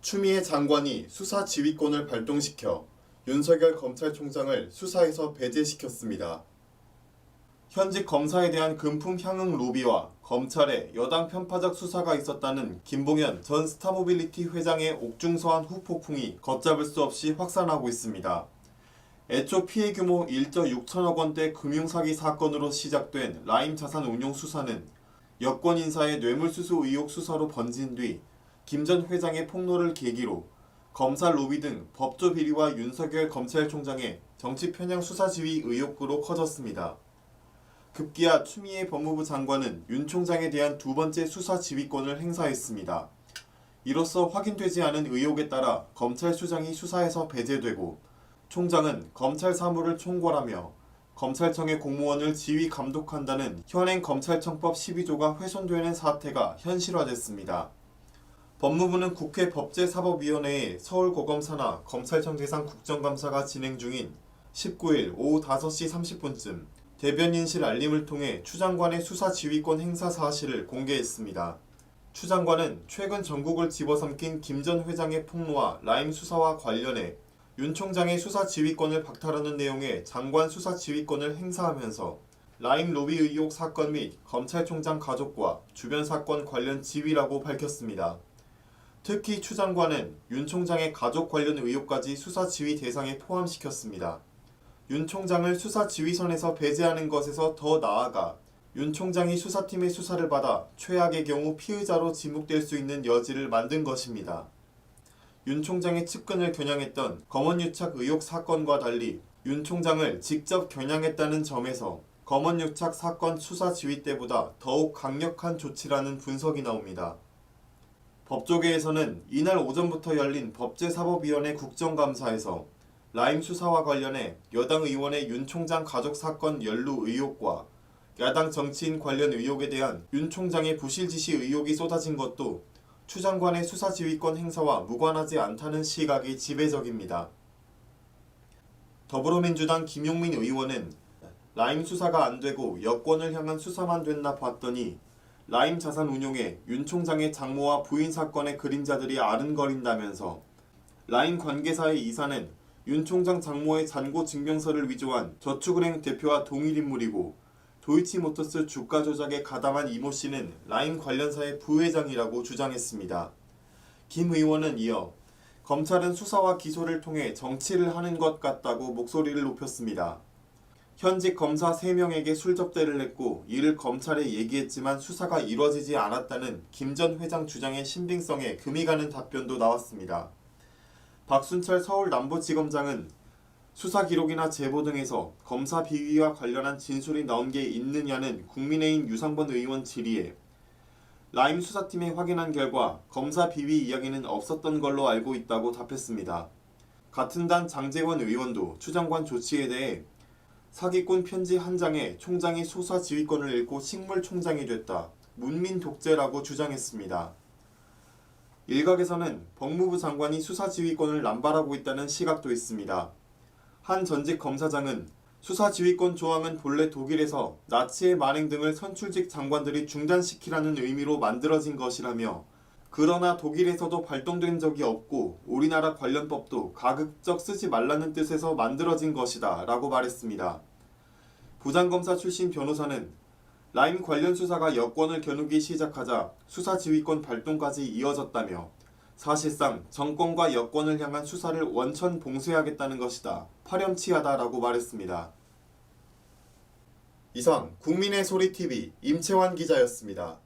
추미애 장관이 수사 지휘권을 발동시켜 윤석열 검찰총장을 수사에서 배제시켰습니다. 현직 검사에 대한 금품 향응 로비와 검찰의 여당 편파적 수사가 있었다는 김봉현 전 스타모빌리티 회장의 옥중서한 후폭풍이 걷잡을 수 없이 확산하고 있습니다. 애초 피해 규모 1조 6천억 원대 금융사기 사건으로 시작된 라임 자산운용 수사는 여권 인사의 뇌물수수 의혹 수사로 번진 뒤 김 전 회장의 폭로를 계기로 검사 로비 등 법조 비리와 윤석열 검찰총장의 정치 편향 수사 지휘 의혹으로 커졌습니다. 급기야 추미애 법무부 장관은 윤 총장에 대한 두 번째 수사 지휘권을 행사했습니다. 이로써 확인되지 않은 의혹에 따라 검찰수장이 수사에서 배제되고 총장은 검찰 사무를 총괄하며 검찰청의 공무원을 지휘 감독한다는 현행 검찰청법 12조가 훼손되는 사태가 현실화됐습니다. 법무부는 국회 법제사법위원회에 서울고검사나 검찰청 대상 국정감사가 진행 중인 19일 오후 5시 30분쯤 대변인실 알림을 통해 추 장관의 수사 지휘권 행사 사실을 공개했습니다. 추 장관은 최근 전국을 집어삼킨 김 전 회장의 폭로와 라임 수사와 관련해 윤 총장의 수사 지휘권을 박탈하는 내용의 장관 수사 지휘권을 행사하면서 라임 로비 의혹 사건 및 검찰총장 가족과 주변 사건 관련 지휘라고 밝혔습니다. 특히 추 장관은 윤 총장의 가족 관련 의혹까지 수사 지휘 대상에 포함시켰습니다. 윤 총장을 수사 지휘선에서 배제하는 것에서 더 나아가 윤 총장이 수사팀의 수사를 받아 최악의 경우 피의자로 지목될 수 있는 여지를 만든 것입니다. 윤 총장의 측근을 겨냥했던 검언유착 의혹 사건과 달리 윤 총장을 직접 겨냥했다는 점에서 검언유착 사건 수사 지휘 때보다 더욱 강력한 조치라는 분석이 나옵니다. 법조계에서는 이날 오전부터 열린 법제사법위원회 국정감사에서 라임 수사와 관련해 여당 의원의 윤 총장 가족 사건 연루 의혹과 야당 정치인 관련 의혹에 대한 윤 총장의 부실 지시 의혹이 쏟아진 것도 추 장관의 수사 지휘권 행사와 무관하지 않다는 시각이 지배적입니다. 더불어민주당 김용민 의원은 라임 수사가 안되고 여권을 향한 수사만 됐나 봤더니 라임 자산운용에 윤 총장의 장모와 부인 사건의 그림자들이 아른거린다면서 라임 관계사의 이사는 윤 총장 장모의 잔고 증명서를 위조한 저축은행 대표와 동일 인물이고 도이치모터스 주가 조작에 가담한 이모 씨는 라임 관련사의 부회장이라고 주장했습니다. 김 의원은 이어 검찰은 수사와 기소를 통해 정치를 하는 것 같다고 목소리를 높였습니다. 현직 검사 3명에게 술접대를 했고 이를 검찰에 얘기했지만 수사가 이뤄지지 않았다는 김 전 회장 주장의 신빙성에 금이 가는 답변도 나왔습니다. 박순철 서울남부지검장은 수사 기록이나 제보 등에서 검사 비위와 관련한 진술이 나온 게 있느냐는 국민의힘 유상번 의원 질의에 라임 수사팀이 확인한 결과 검사 비위 이야기는 없었던 걸로 알고 있다고 답했습니다. 같은 당 장제원 의원도 추 장관 조치에 대해 사기꾼 편지 한 장에 총장이 수사 지휘권을 잃고 식물총장이 됐다. 문민 독재라고 주장했습니다. 일각에서는 법무부 장관이 수사 지휘권을 남발하고 있다는 시각도 있습니다. 한 전직 검사장은 수사 지휘권 조항은 본래 독일에서 나치의 만행 등을 선출직 장관들이 중단시키라는 의미로 만들어진 것이라며 그러나 독일에서도 발동된 적이 없고 우리나라 관련법도 가급적 쓰지 말라는 뜻에서 만들어진 것이다 라고 말했습니다. 부장검사 출신 변호사는 라임 관련 수사가 여권을 겨누기 시작하자 수사 지휘권 발동까지 이어졌다며 사실상 정권과 여권을 향한 수사를 원천 봉쇄하겠다는 것이다. 파렴치하다라고 말했습니다. 이상 국민의 소리TV 임채환 기자였습니다.